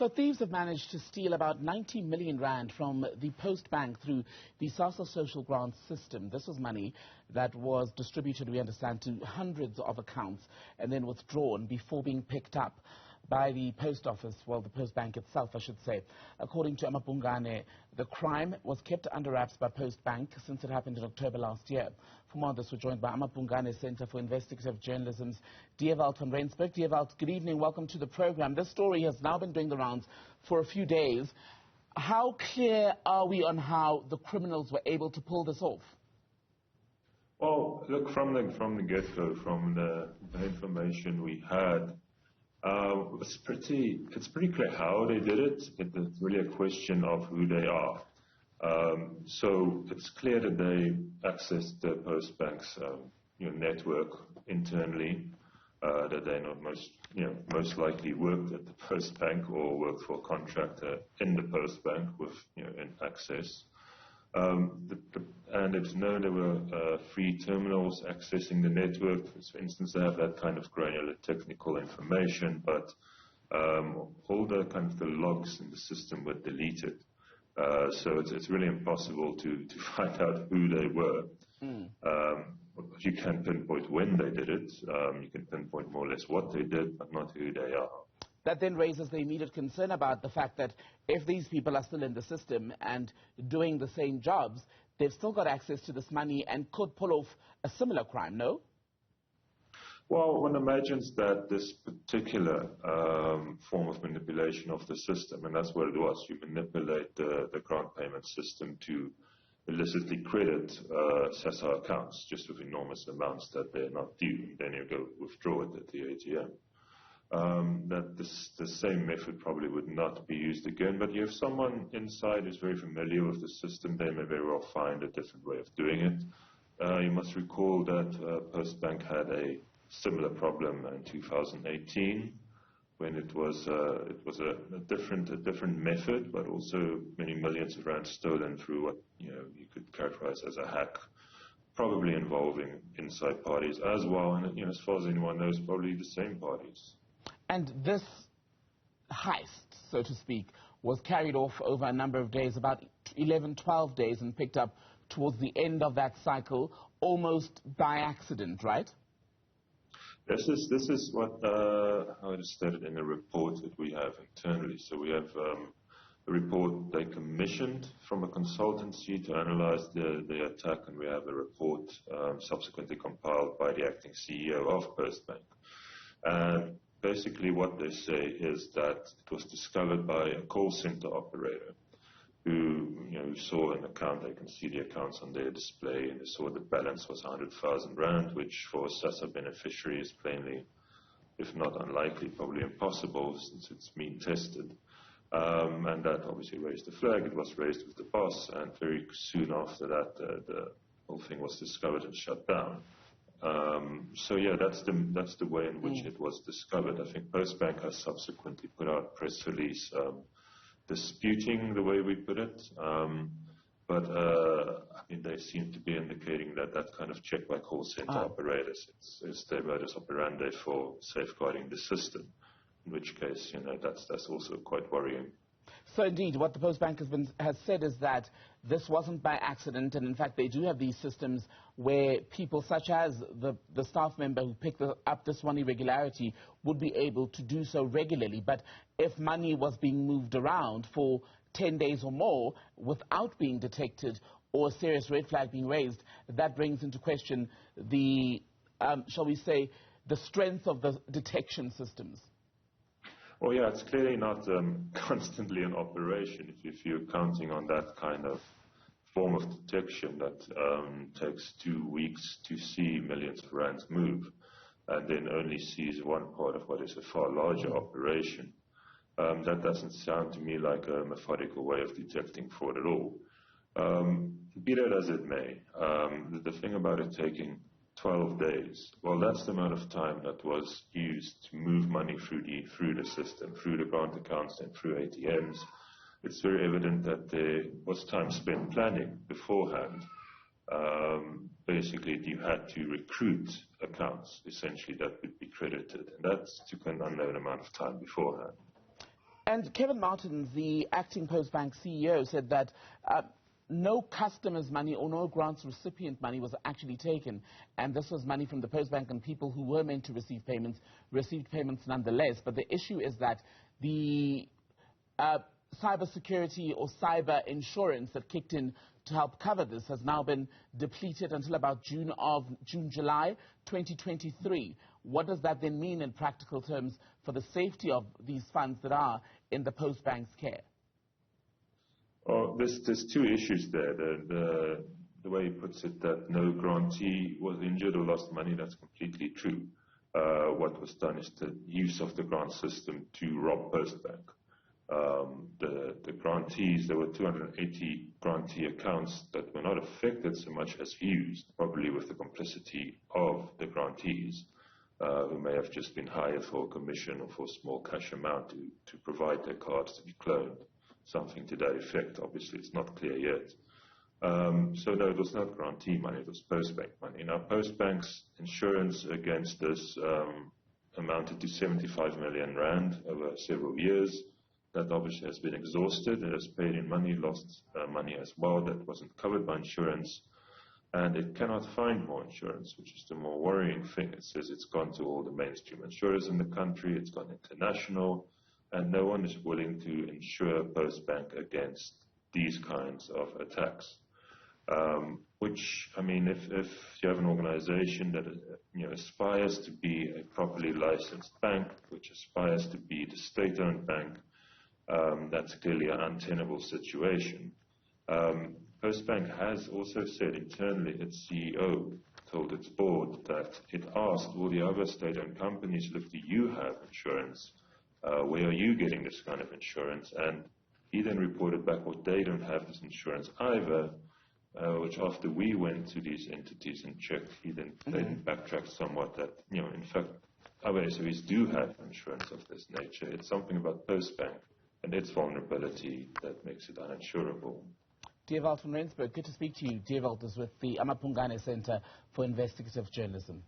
So thieves have managed to steal about 90 million rand from the PostBank through the Sassa social grant system. This was money that was distributed, we understand, to hundreds of accounts and then withdrawn before being picked up by the post office, well, the PostBank itself, I should say. According to AmaBhungane, the crime was kept under wraps by PostBank since it happened in October last year. For more on this, we're joined by AmaBhungane Centre for Investigative Journalism's Dewald from Rensburg. Dewald, good evening. Welcome to the program. This story has now been doing the rounds for a few days. How clear are we on how the criminals were able to pull this off? Well, look, from the get-go, from the information we had, it's pretty clear how they did it. It's really a question of who they are. So it's clear that they accessed the PostBank's network internally. That they not most likely worked at the PostBank or worked for a contractor in the PostBank with in access. And it's known there were free terminals accessing the network. For instance, they have that kind of granular technical information, but all the kind of the logs in the system were deleted. So it's really impossible to find out who they were. You can pinpoint when they did it. You can pinpoint more or less what they did, but not who they are. That then raises the immediate concern about the fact that if these people are still in the system and doing the same jobs, they've still got access to this money and could pull off a similar crime, no? Well, one imagines that this particular form of manipulation of the system, and that's what it was, you manipulate the grant payment system to illicitly credit Sassa accounts just with enormous amounts that they're not due. Then you go withdraw it at the ATM. That the same method probably would not be used again, but if someone inside is very familiar with the system, they may very well find a different way of doing it. You must recall that PostBank had a similar problem in 2018 when it was a different method, but also many millions of rand stolen through what you could characterize as a hack, probably involving inside parties as well, and as far as anyone knows, probably the same parties. And this heist, so to speak, was carried off over a number of days, about 11, 12 days, and picked up towards the end of that cycle, almost by accident, right? This is what how it is stated in the report that we have internally. So we have a report they commissioned from a consultancy to analyze the attack, and we have a report subsequently compiled by the acting CEO of PostBank. And basically what they say is that it was discovered by a call center operator who saw an account. They can see the accounts on their display, and they saw the balance was 100,000 rand, which for a Sassa beneficiary is plainly, if not unlikely, probably impossible since it's been tested. And that obviously raised the flag. It was raised with the boss, and very soon after that, the whole thing was discovered and shut down. So yeah, that's the way in which it was discovered. I think PostBank has subsequently put out a press release disputing the way we put it, but I mean they seem to be indicating that kind of check by call center operators is their modus operandi for safeguarding the system. In which case, that's also quite worrying. So indeed, what the PostBank has said is that this wasn't by accident, and in fact they do have these systems where people such as the staff member who picked up this one irregularity would be able to do so regularly. But if money was being moved around for 10 days or more without being detected or a serious red flag being raised, that brings into question the, shall we say, the strength of the detection systems. Well, yeah, it's clearly not constantly in operation. If you're counting on that kind of form of detection that takes 2 weeks to see millions of rands move, and then only sees one part of what is a far larger operation, that doesn't sound to me like a methodical way of detecting fraud at all. Be that as it may, the thing about it taking 12 days, well, that's the amount of time that was used to move money through the system, through the grant accounts and through ATMs. It's very evident that there was time spent planning beforehand. Basically, you had to recruit accounts, essentially, that would be credited, and that took an unknown amount of time beforehand. And Kevin Martins, the acting PostBank CEO, said that no customer's money or no grants recipient money was actually taken, and this was money from the PostBank, and people who were meant to receive payments received payments nonetheless. But the issue is that the cyber security or cyber insurance that kicked in to help cover this has now been depleted until about July 2023. What does that then mean in practical terms for the safety of these funds that are in the PostBank's care? Well, there's two issues there. The way he puts it, that no grantee was injured or lost money, that's completely true. What was done is the use of the grant system to rob PostBank. The grantees, there were 280 grantee accounts that were not affected so much as used, probably with the complicity of the grantees, who may have just been hired for a commission or for a small cash amount to provide their cards to be cloned. Something to that effect. Obviously, it's not clear yet. So no, it was not grantee money, it was PostBank money. Now, PostBank's insurance against this amounted to 75 million rand over several years. That obviously has been exhausted. It has paid in money, lost money as well that wasn't covered by insurance. And it cannot find more insurance, which is the more worrying thing. It says it's gone to all the mainstream insurers in the country, it's gone international, and no one is willing to insure PostBank against these kinds of attacks. Which, I mean, if you have an organization that aspires to be a properly licensed bank, which aspires to be the state-owned bank, that's clearly an untenable situation. PostBank has also said internally, its CEO told its board that it asked all the other state-owned companies, look, do you have insurance? Where are you getting this kind of insurance? And he then reported back, well, they don't have this insurance either, which after we went to these entities and checked, he then backtracked somewhat that, in fact, other SOEs do have insurance of this nature. It's something about PostBank and its vulnerability that makes it uninsurable. Dewald from Rensburg, good to speak to you. Dewald is with the AmaBhungane Centre for Investigative Journalism.